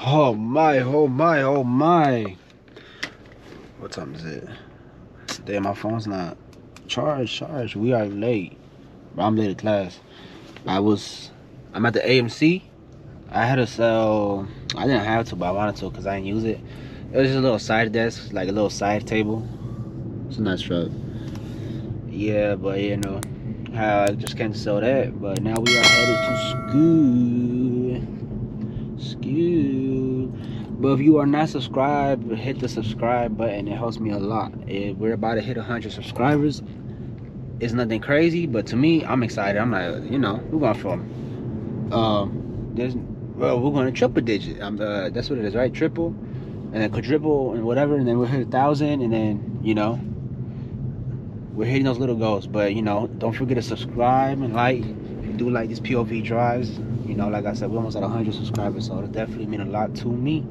Oh my, oh my, oh my. What time is it? Damn, my phone's not charged. We are late. I'm late to class. I'm at the AMC. I had to sell, I didn't have to, but I wanted to because I didn't use it. It was just a little side desk, like a little side table. It's a nice truck. Yeah, but you know, I just can't sell that. But now we are headed to school. But if you are not subscribed, hit the subscribe button. It helps me a lot. We're about to hit 100 subscribers. It's nothing crazy, but to me, I'm excited. I'm like, you know, we're going from we're going to triple digit. That's what it is, right? Triple, and then quadruple, and whatever, and then we'll hit 1,000, and then you know, we're hitting those little goals. But you know, don't forget to subscribe and like. If you do like these POV drives, you know, like I said, we're almost at 100 subscribers, so it definitely mean a lot to me.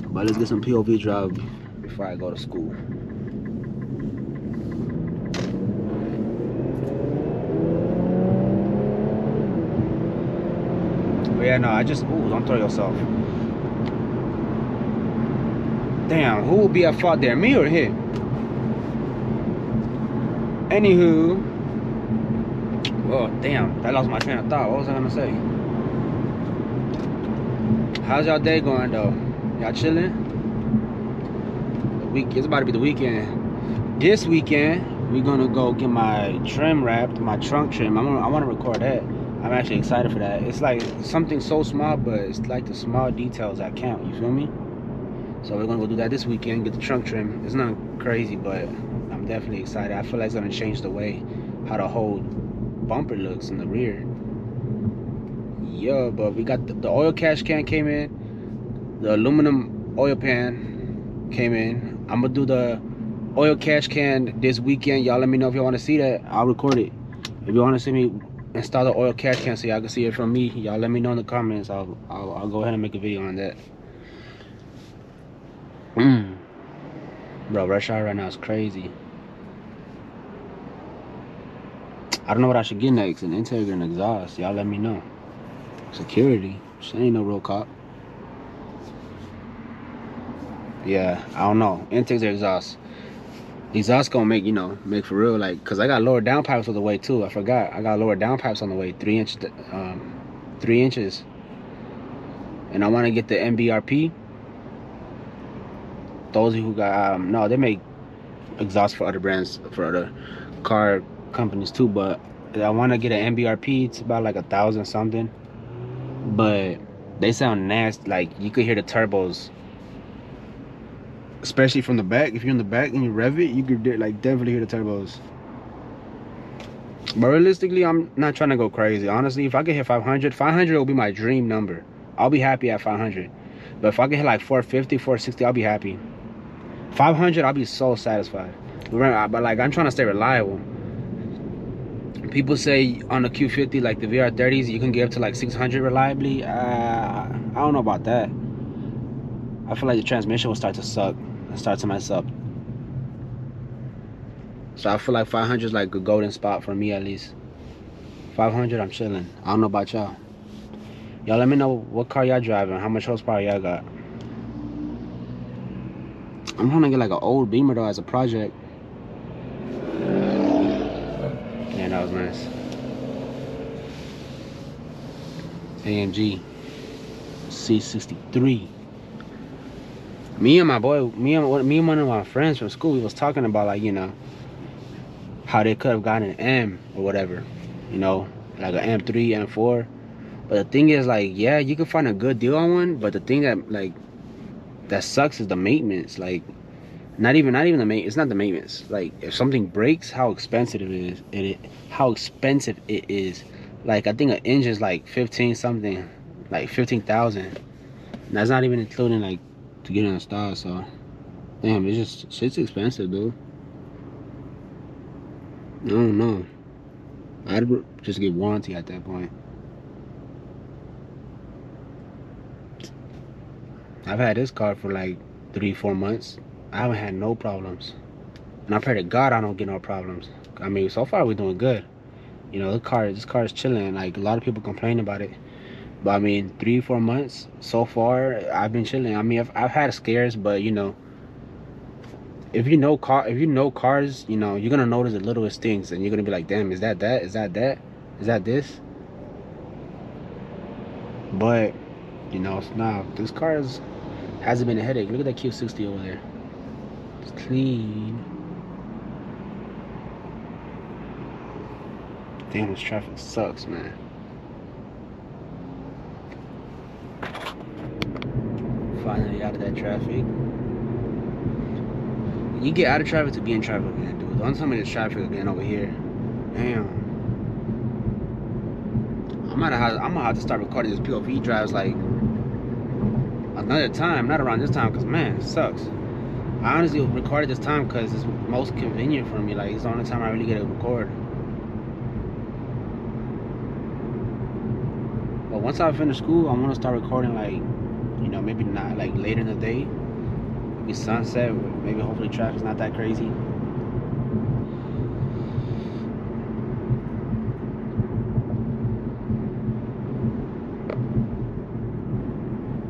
But let's get some POV drive before I go to school. But yeah, no, don't throw yourself. Damn, who will be at fault there, me or him? Anywho, oh damn, I lost my train of thought. What was I gonna say? How's y'all day going though? Y'all chilling? It's about to be the weekend. This weekend, we're gonna go get my trim wrapped, my trunk trim. I want to record that. I'm actually excited for that. It's like something so small, but it's like the small details that count. You feel me? So we're gonna go do that this weekend. Get the trunk trim. It's not crazy, but I'm definitely excited. I feel like it's gonna change the way how the whole bumper looks in the rear. Yeah, but we got the oil catch can came in. The aluminum oil pan came in. I'm gonna do the oil catch can this weekend. Y'all let me know if y'all want to see that. I'll record it. If you want to see me install the oil catch can so y'all can see it from me, y'all let me know in the comments. I'll go ahead and make a video on that. Bro, rush hour right now is crazy. I don't know what I should get next. An interior and exhaust. Y'all let me know. Security. She ain't no real cop. Yeah, I don't know. Intakes or exhaust. Exhaust gonna make, you know, make for real, like, cause I got lower downpipes on the way too. I forgot. I got lower downpipes on the way, 3 inches. And I want to get the MBRP. Those who got no, they make exhaust for other brands, for other car companies too. But I want to get an MBRP. It's about like 1,000 something. But they sound nasty. Like you could hear the turbos. Especially from the back. If you're in the back and you rev it, you could like definitely hear the turbos. But realistically, I'm not trying to go crazy. Honestly, if I can hit 500 will be my dream number. I'll be happy at 500. But if I can hit like 450, 460, I'll be happy. 500, I'll be so satisfied. But like, I'm trying to stay reliable. People say on the Q50, like the VR30s, you can get up to like 600 reliably. I don't know about that. I feel like the transmission will start to suck and start to mess up. So I feel like 500 is like a golden spot for me at least. 500, I'm chilling. I don't know about y'all. Y'all let me know what car y'all driving, how much horsepower y'all got. I'm trying to get like an old Beamer though as a project. Yeah, that was nice. AMG C63. Me and one of my friends from school, we was talking about, like, you know, how they could have gotten an M or whatever, you know, like an M3, M4. But the thing is, like, yeah, you can find a good deal on one, but the thing that, like, that sucks is the maintenance. Like, not even the maintenance. It's not the maintenance. Like, if something breaks, how expensive it is. How expensive it is. Like, I think an engine is like 15 something, like 15,000. That's not even including like to get it installed. So, damn, shit's expensive, dude. I don't know. I'd just get warranty at that point. I've had this car for like 3-4 months. I haven't had no problems, and I pray to God I don't get no problems. I mean, so far we're doing good. You know, this car is chilling. Like, a lot of people complain about it, But I mean, 3-4 months so far, I've been chilling. I mean, I've had scares, but you know, if you know cars, you know, you're gonna notice the littlest things, and you're gonna be like, damn, is that that? Is that that? Is that this? But you know, nah, this car hasn't been a headache. Look at that Q60 over there. It's clean. Damn, this traffic sucks, man. Finally out of that traffic. You get out of traffic to be in traffic again, dude. Don't tell me there's traffic again over here. Damn. I'm gonna have to start recording this POV drives like another time, not around this time, cause man, it sucks. I honestly recorded this time because it's most convenient for me. Like it's the only time I really get to record. But once I finish school, I want to start recording like, you know, maybe not like later in the day, maybe sunset. Maybe hopefully traffic's not that crazy.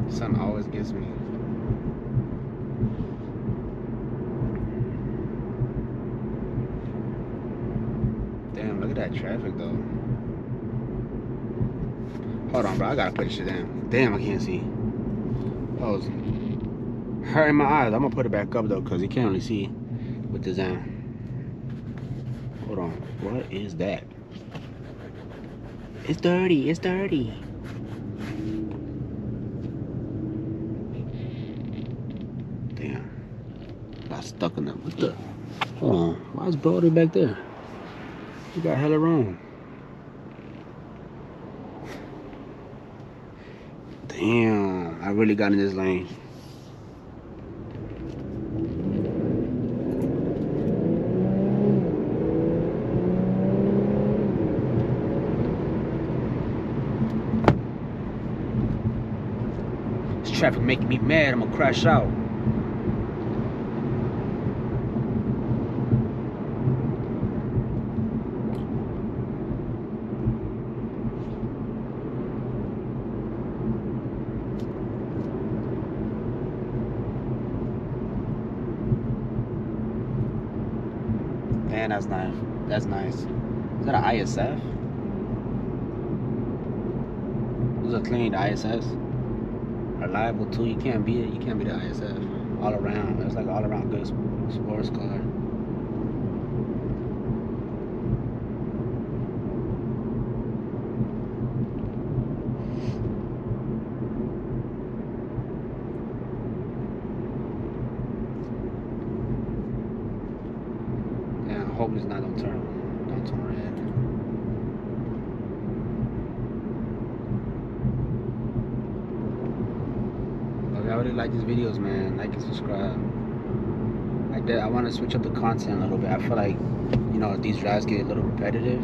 Sun always gets me. Damn, look at that traffic though. Hold on, bro. I gotta put this shit down. Damn, I can't see. That was hurting my eyes. I'm gonna put it back up though, cause you can't really see with this down. Hold on. What is that? It's dirty. It's dirty. Damn. Got stuck in them. What the? Hold on. Why is Brody back there? You got hella wrong. Damn. I really got in this lane. This traffic making me mad. I'm gonna crash out. Man, that's nice. That's nice. Is that an ISF? Those are clean ISS. Reliable too. You can't beat it. You can't beat the ISF. All around. It's like an all around good sports car. Damn, I hope it's not don't turn red. I really like these videos, man. Like and subscribe. I want to switch up the content a little bit. I feel like, you know, these drives get a little repetitive.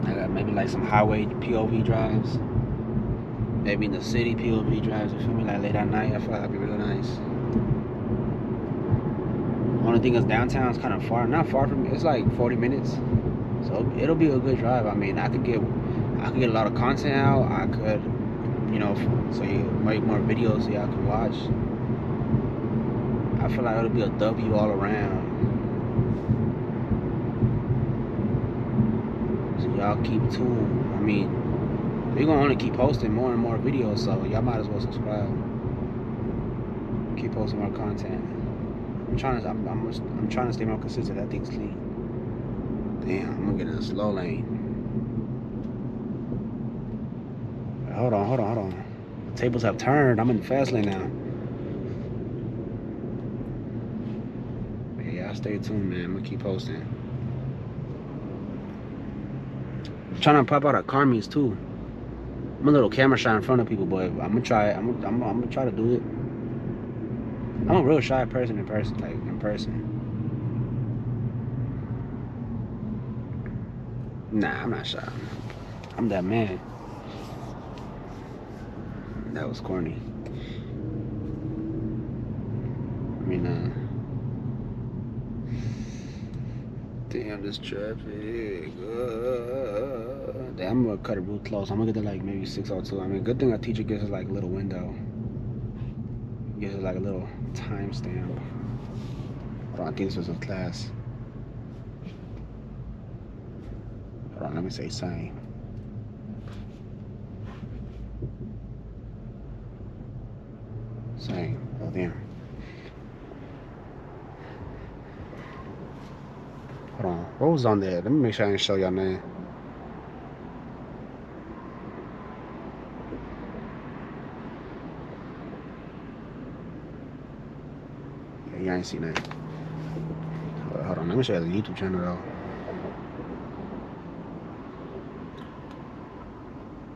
I got maybe like some highway POV drives. Maybe in the city POV drives. You feel me? Like late at night. I feel like that'd be really nice. Only thing is downtown is kind of far. Not far from me. It's like 40 minutes. So it'll be a good drive. I mean, I could get a lot of content out. I could, you know, so you make more videos so y'all can watch. I feel like it'll be a W all around. So y'all keep tuned. I mean, we're gonna only keep posting more and more videos, so y'all might as well subscribe. Keep posting more content. I'm trying to stay more consistent. That thing's clean. Damn, I'm gonna get in a slow lane. Hold on. The tables have turned. I'm in the fast lane now. Yeah, stay tuned, man. I'm gonna keep posting. I'm trying to pop out at Carmi's too. I'm a little camera shy in front of people, but I'm gonna try. I'm gonna try to do it. I'm a real shy person in person, like in person. Nah, I'm not shy. I'm that man. That was corny. I mean, damn this traffic. I'm gonna cut it real close. I'm gonna get to like maybe 6:02. I mean, good thing a teacher gives us like a little window. Gives us like a little time stamp. Hold on, I think this was a class. Hold on, let me say same. Same. Oh damn. Hold on. What was on there? Let me make sure I didn't show y'all name. Yeah, y'all ain't seen that. Hold on, let me show you the YouTube channel though.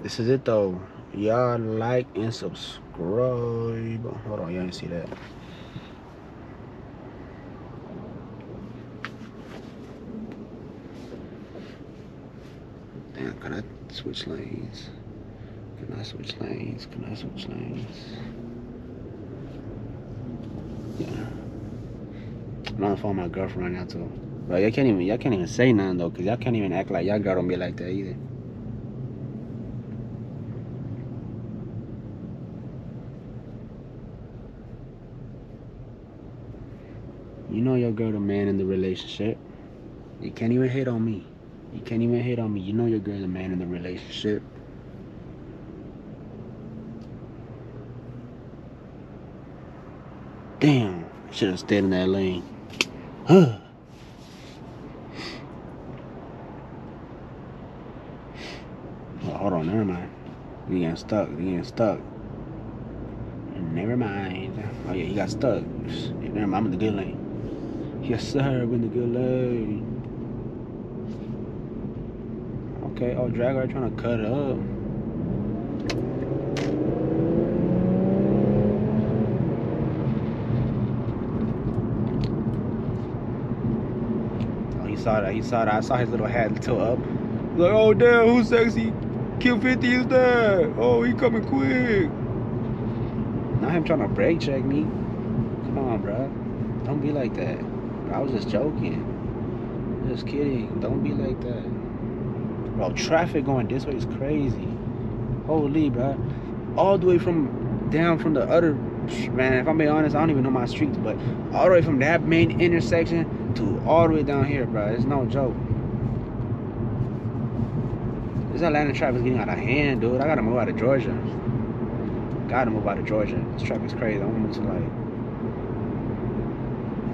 This is it though. Y'all like and subscribe. Hold on, y'all ain't see that. Damn, can I switch lanes? Can I switch lanes? Can I switch lanes? Yeah. I'm on the phone with my girlfriend right now too. Bro, y'all can't even say nothing though, cause y'all can't even act like y'all girl don't be like that either. You know your girl the man in the relationship. You can't even hate on me. You can't even hate on me. You know your girl the man in the relationship. Damn, I should have stayed in that lane. Huh. Oh, hold on, never mind. You getting stuck. You getting stuck. Never mind. Oh yeah, he got stuck. Never mind, I'm in the good lane. Yes sir, I'm in the good lane. Okay, oh Dragger trying to cut up. Oh, he saw that. I saw his little hat tilt up. Like, oh damn, who's sexy? Q50 is that? Oh, he coming quick. Not him trying to brake check me. Come on, bro. Don't be like that. I was just joking. Just kidding. Don't be like that. Bro, traffic going this way is crazy. Holy, bro. All the way from down from the other, man, if I'm being honest, I don't even know my streets, but all the way from that main intersection to all the way down here, bro. It's no joke. This Atlanta traffic is getting out of hand, dude. I gotta move out of Georgia. Gotta move out of Georgia. This traffic's crazy. I wanna move to like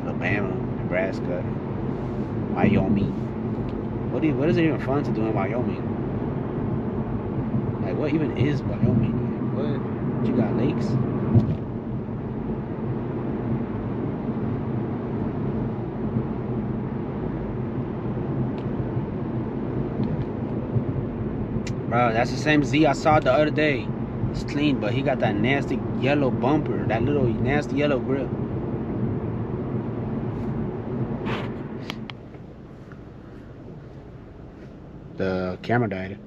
Alabama, Nebraska, Wyoming. What is it even fun to do in Wyoming? Like, what even is Wyoming? What? You got lakes? Bro, that's the same Z I saw the other day. It's clean, but he got that nasty yellow bumper, that little nasty yellow grip. The camera died,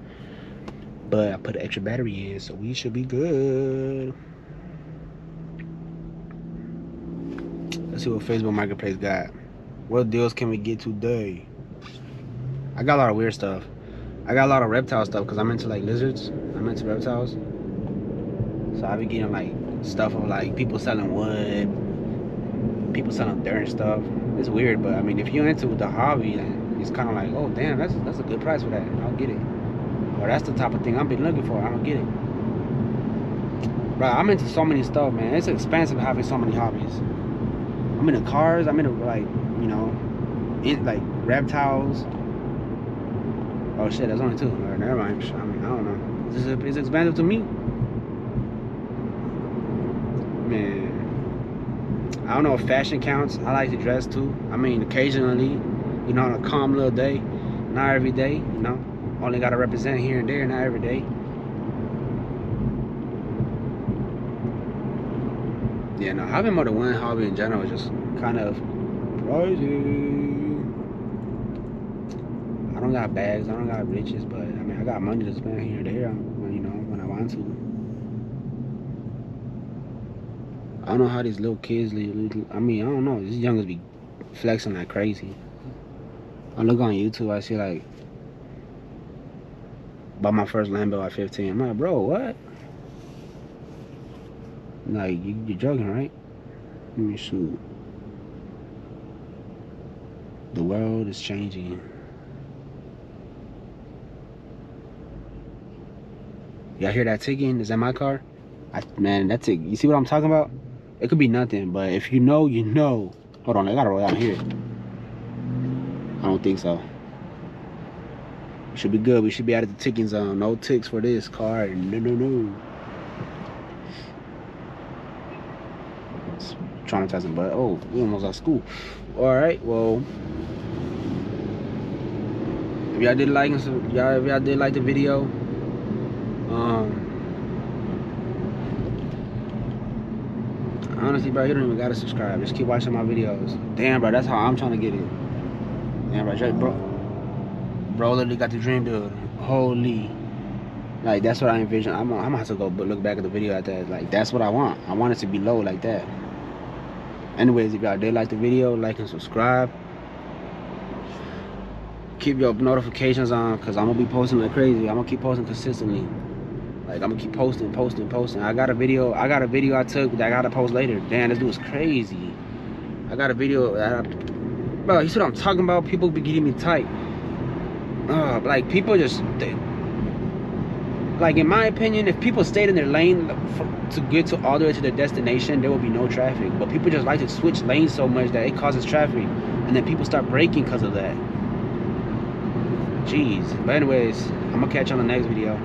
but I put an extra battery in, so we should be good. Let's see what Facebook Marketplace got. What deals can we get today? I got a lot of weird stuff. I got a lot of reptile stuff because I'm into like lizards. I'm into reptiles. So I be getting like stuff of like people selling wood, people selling dirt and stuff. It's weird, but I mean, if you're into the hobby, then it's kind of like, oh damn, that's a good price for that. I'll get it. Or that's the type of thing I've been looking for. I'm gonna get it. Bro, I'm into so many stuff, man. It's expensive having so many hobbies. I'm into cars. I'm into like, you know, like reptiles. Oh shit, that's only two. Never mind. I mean, I don't know. It's expensive to me. Man, I don't know if fashion counts. I like to dress too. I mean, occasionally, you know, on a calm little day. Not every day, you know. Only gotta represent here and there, not every day. Yeah, no, having more than one hobby in general is just kind of crazy. I don't got bags, I don't got riches, but I mean, I got money to spend here and there, you know, when I want to. I don't know how these little kids, I mean, I don't know. These youngers be flexing like crazy. I look on YouTube, I see like Bought my first Lambo at 15. I'm like, bro, what? Like, you're joking, right? Let me shoot. The world is changing. Y'all hear that ticking? Is that my car? Man, that tick. You see what I'm talking about? It could be nothing, but if you know, you know. Hold on, I gotta roll out here. I don't think so. Should be good. We should be out of the ticking zone. No ticks for this car. No. It's traumatizing, but oh, we almost out of school. All right, well, if y'all did like, if y'all did like the video, honestly, bro, you don't even gotta subscribe. Just keep watching my videos. Damn, bro, that's how I'm trying to get it. Damn, bro, literally got the dream, dude. Holy, like that's what I envision. I'm gonna have to go look back at the video at that. Like that's what I want. I want it to be low like that. Anyways, if y'all did like the video, like and subscribe. Keep your notifications on, cause I'm gonna be posting like crazy. I'm gonna keep posting consistently. Like I'm gonna keep posting. I got a video I took that I gotta post later. Damn, this dude is crazy. I got a video bro, you see what I'm talking about? People be getting me tight. Like people just like in my opinion, if people stayed in their lane to get to all the way to their destination, there will be no traffic. But people just like to switch lanes so much that it causes traffic, and then people start braking because of that. Jeez. But anyways, I'm gonna catch you on the next video.